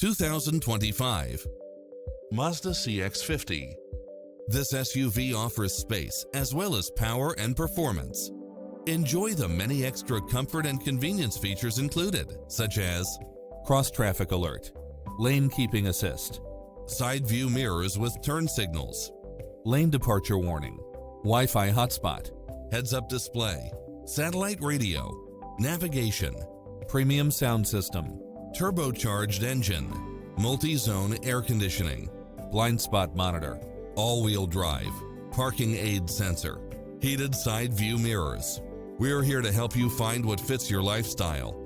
2025 Mazda CX-50. This SUV offers space as well as power and performance. Enjoy the many extra comfort and convenience features included, such as cross-traffic alert, lane keeping assist, side view mirrors with turn signals, lane departure warning, Wi-Fi hotspot, heads-up display, satellite radio, navigation, premium sound system, turbocharged engine, multi-zone air conditioning, blind spot monitor, all-wheel drive, parking aid sensor, heated side view mirrors. We're here to help you find what fits your lifestyle.